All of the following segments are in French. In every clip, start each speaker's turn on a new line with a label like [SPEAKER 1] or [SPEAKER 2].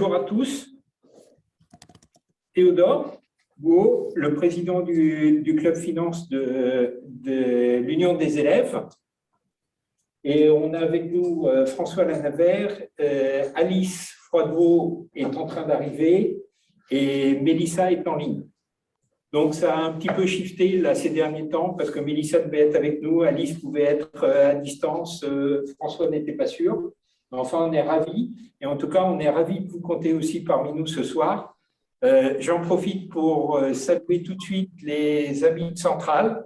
[SPEAKER 1] bonjour à tous. Théodore Bouot, le président du club finance de l'Union des élèves. Et on a avec nous François Lanavert, Alice Froidevaux est en train d'arriver et Mélissa est en ligne. Donc, ça a un petit peu shifté là, ces derniers temps parce que Mélissa devait être avec nous, Alice pouvait être à distance, François n'était pas sûr. Enfin, on est ravis. Et en tout cas, on est ravis de vous compter aussi parmi nous ce soir. J'en profite pour saluer tout de suite les amis de Centrale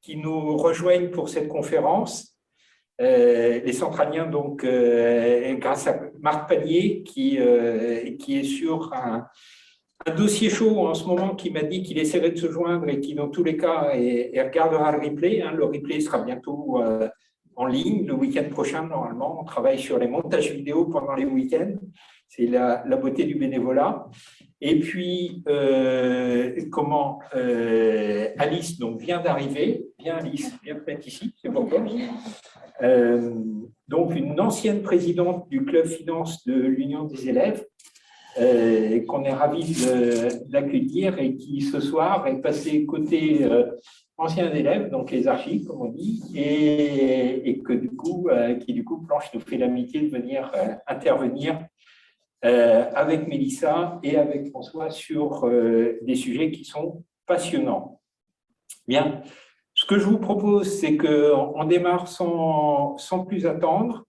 [SPEAKER 1] qui nous rejoignent pour cette conférence. Les centraliens, donc, grâce à Marc Pallier, qui est sur un dossier chaud en ce moment, qui m'a dit qu'il essaierait de se joindre et qui, dans tous les cas, regardera le replay. Le replay sera bientôt en ligne le week-end prochain, normalement. On travaille sur les montages vidéo pendant les week-ends. C'est la beauté du bénévolat. Et puis, Alice donc, vient d'arriver. Viens, Alice, viens te mettre ici, c'est bon. Donc, une ancienne présidente du club finance de l'Union des élèves, qu'on est ravis d'accueillir et qui, ce soir, est passée côté anciens élèves, donc les archives, comme on dit, et qui, du coup, Planche nous fait l'amitié de venir intervenir avec Mélissa et avec François sur des sujets qui sont passionnants. Bien, ce que je vous propose, c'est qu'on démarre sans plus attendre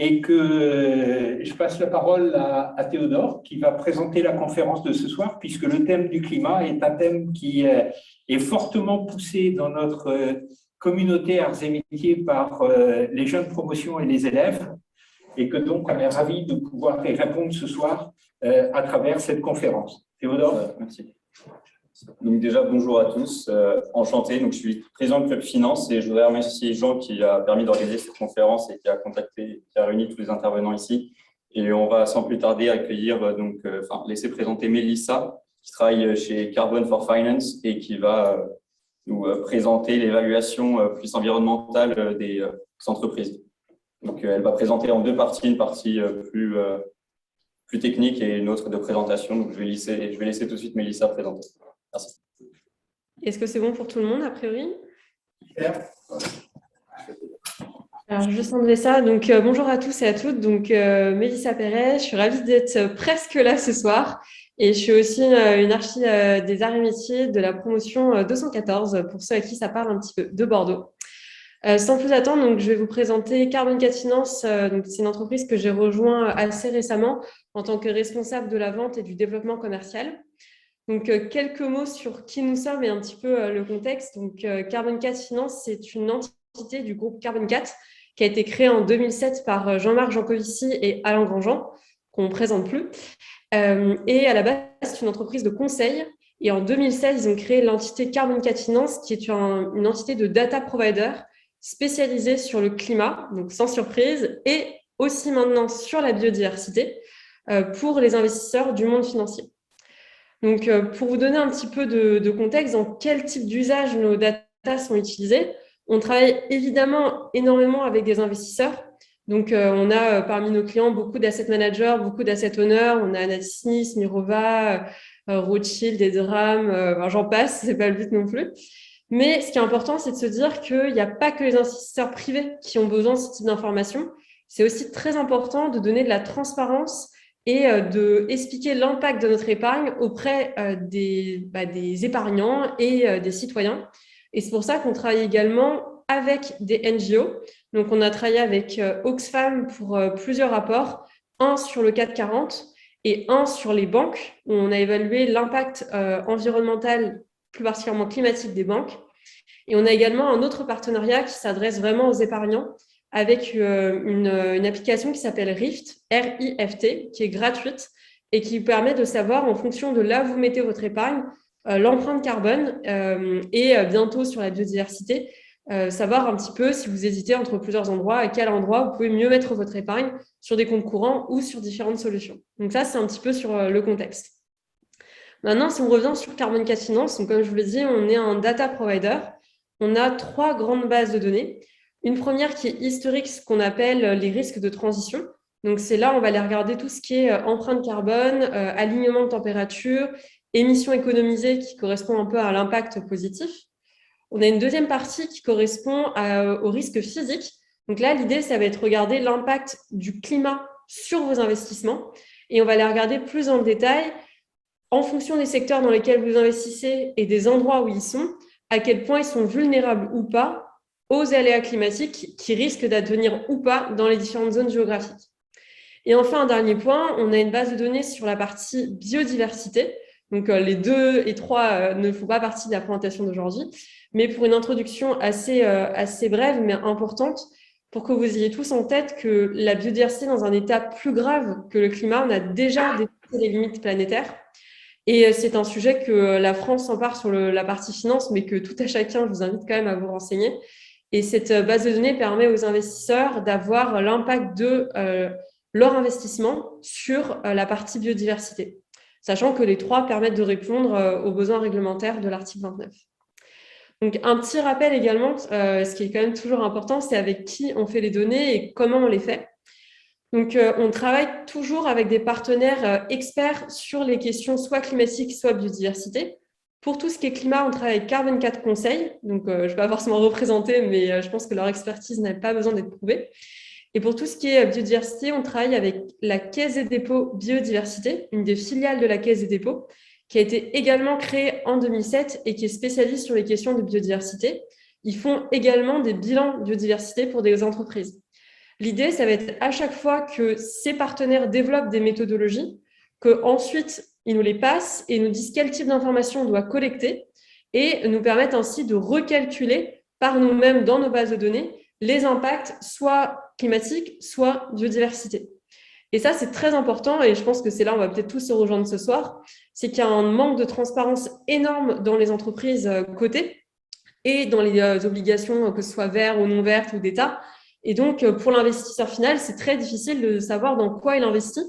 [SPEAKER 1] et que je passe la parole à Théodore qui va présenter la conférence de ce soir, puisque le thème du climat est un thème qui est fortement poussé dans notre communauté arts et métiers par les jeunes promotions et les élèves, et que donc on est ravis de pouvoir y répondre ce soir à travers cette conférence. Théodore, merci.
[SPEAKER 2] Donc déjà, bonjour à tous, enchanté. Donc, je suis président du club finance et je voudrais remercier Jean qui a permis d'organiser cette conférence et qui a réuni tous les intervenants ici. Et on va sans plus tarder accueillir, laisser présenter Mélissa qui travaille chez Carbon for Finance et qui va nous présenter l'évaluation plus environnementale des entreprises. Donc, elle va présenter en deux parties, une partie plus technique et une autre de présentation. Donc, je vais laisser tout de suite Mélissa présenter. Merci.
[SPEAKER 3] Est-ce que c'est bon pour tout le monde, a priori? Alors, juste enlever ça. Donc, bonjour à tous et à toutes. Donc, Mélissa Perret, je suis ravie d'être presque là ce soir. Et je suis aussi une archi des arts et métiers de la promotion 214, pour ceux à qui ça parle un petit peu, de Bordeaux. Sans plus attendre, donc, je vais vous présenter Carbon 4 Finance. C'est une entreprise que j'ai rejoint assez récemment en tant que responsable de la vente et du développement commercial. Donc, quelques mots sur qui nous sommes et un petit peu le contexte. Donc, Carbon 4 Finance, c'est une entité du groupe Carbon 4 qui a été créée en 2007 par Jean-Marc Jancovici et Alain Grandjean, qu'on ne présente plus. Et à la base, c'est une entreprise de conseil. Et en 2016, ils ont créé l'entité Carbon 4 Finance, qui est une entité de data provider spécialisée sur le climat, donc sans surprise, et aussi maintenant sur la biodiversité pour les investisseurs du monde financier. Donc, pour vous donner un petit peu de contexte, dans quel type d'usage nos data sont utilisés, on travaille évidemment énormément avec des investisseurs. Donc, on a parmi nos clients beaucoup d'asset managers, beaucoup d'asset owners. On a Natixis, Mirova, Rothschild, Edram, j'en passe, c'est pas le but non plus. Mais ce qui est important, c'est de se dire qu'il n'y a pas que les investisseurs privés qui ont besoin de ce type d'informations. C'est aussi très important de donner de la transparence et d'expliquer l'impact de notre épargne auprès des épargnants et des citoyens. Et c'est pour ça qu'on travaille également avec des NGO. Donc, on a travaillé avec Oxfam pour plusieurs rapports, un sur le CAC 40 et un sur les banques, où on a évalué l'impact environnemental, plus particulièrement climatique des banques. Et on a également un autre partenariat qui s'adresse vraiment aux épargnants, avec une application qui s'appelle Rift, R-I-F-T, qui est gratuite et qui permet de savoir, en fonction de là où vous mettez votre épargne, l'empreinte carbone et bientôt sur la biodiversité, savoir un petit peu si vous hésitez entre plusieurs endroits, à quel endroit vous pouvez mieux mettre votre épargne sur des comptes courants ou sur différentes solutions. Donc ça, c'est un petit peu sur le contexte. Maintenant, si on revient sur Carbon 4 Finance, donc comme je vous l'ai dit, on est un data provider. On a 3 grandes bases de données. Une première qui est historique, ce qu'on appelle les risques de transition. Donc, c'est là, on va aller regarder tout ce qui est empreinte carbone, alignement de température, émissions économisées qui correspond un peu à l'impact positif. On a une deuxième partie qui correspond au risque physique. Donc là, l'idée, ça va être regarder l'impact du climat sur vos investissements. Et on va les regarder plus en détail en fonction des secteurs dans lesquels vous investissez et des endroits où ils sont, à quel point ils sont vulnérables ou pas aux aléas climatiques qui risquent d'advenir ou pas dans les différentes zones géographiques. Et enfin, un dernier point, on a une base de données sur la partie biodiversité. Donc, les 2 et 3 ne font pas partie de la présentation d'aujourd'hui, mais pour une introduction assez brève, mais importante, pour que vous ayez tous en tête que la biodiversité dans un état plus grave que le climat, on a déjà dépassé les limites planétaires. Et c'est un sujet que la France s'empare sur la partie finance, mais que tout à chacun, je vous invite quand même à vous renseigner. Et cette base de données permet aux investisseurs d'avoir l'impact de leur investissement sur la partie biodiversité, sachant que les 3 permettent de répondre aux besoins réglementaires de l'article 29. Donc, un petit rappel également, ce qui est quand même toujours important, c'est avec qui on fait les données et comment on les fait. Donc, on travaille toujours avec des partenaires experts sur les questions soit climatiques, soit biodiversité. Pour tout ce qui est climat, on travaille avec Carbone 4 Conseil. Donc, je ne vais pas forcément représenter, mais je pense que leur expertise n'a pas besoin d'être prouvée. Et pour tout ce qui est biodiversité, on travaille avec la Caisse des dépôts Biodiversité, une des filiales de la Caisse des dépôts, qui a été également créée en 2007 et qui est spécialiste sur les questions de biodiversité. Ils font également des bilans biodiversité pour des entreprises. L'idée, ça va être à chaque fois que ces partenaires développent des méthodologies, qu'ensuite, ils nous les passent et nous disent quel type d'informations on doit collecter et nous permettent ainsi de recalculer par nous-mêmes dans nos bases de données les impacts soit climatiques, soit biodiversité. Et ça, c'est très important et je pense que c'est là, on va peut-être tous se rejoindre ce soir, c'est qu'il y a un manque de transparence énorme dans les entreprises cotées et dans les obligations, que ce soit vertes ou non vertes ou d'État. Et donc, pour l'investisseur final, c'est très difficile de savoir dans quoi il investit.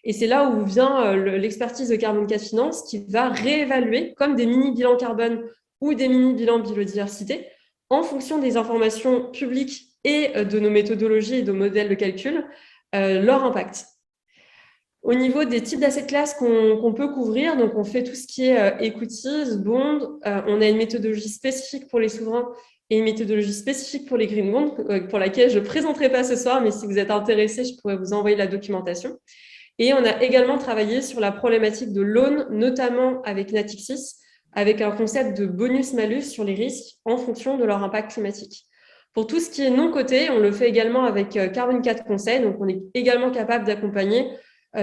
[SPEAKER 3] Et c'est là où vient l'expertise de Carbone 4 Finance qui va réévaluer comme des mini-bilans carbone ou des mini-bilans biodiversité en fonction des informations publiques et de nos méthodologies et de modèles de calcul, leur impact. Au niveau des types d'assets classes qu'on peut couvrir, donc on fait tout ce qui est equities, bonds, on a une méthodologie spécifique pour les souverains et une méthodologie spécifique pour les green bonds, pour laquelle je ne présenterai pas ce soir, mais si vous êtes intéressé, je pourrais vous envoyer la documentation. Et on a également travaillé sur la problématique de l'aune, notamment avec Natixis, avec un concept de bonus-malus sur les risques en fonction de leur impact climatique. Pour tout ce qui est non coté, on le fait également avec Carbone 4 Conseil, donc on est également capable d'accompagner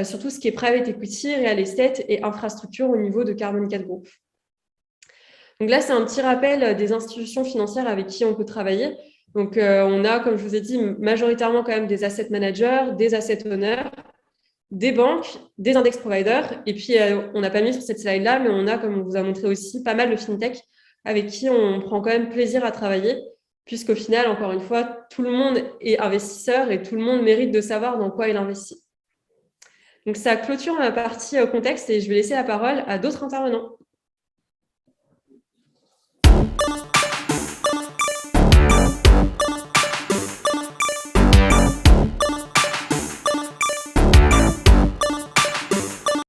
[SPEAKER 3] sur tout ce qui est private equity, real estate et infrastructure au niveau de Carbone 4 Group. Donc là, c'est un petit rappel des institutions financières avec qui on peut travailler. Donc, on a, comme je vous ai dit, majoritairement quand même des asset managers, des asset owners, des banques, des index providers. Et puis, on n'a pas mis sur cette slide-là, mais on a, comme on vous a montré aussi, pas mal de fintech avec qui on prend quand même plaisir à travailler, puisqu'au final, encore une fois, tout le monde est investisseur et tout le monde mérite de savoir dans quoi il investit. Donc, ça clôture ma partie contexte et je vais laisser la parole à d'autres intervenants.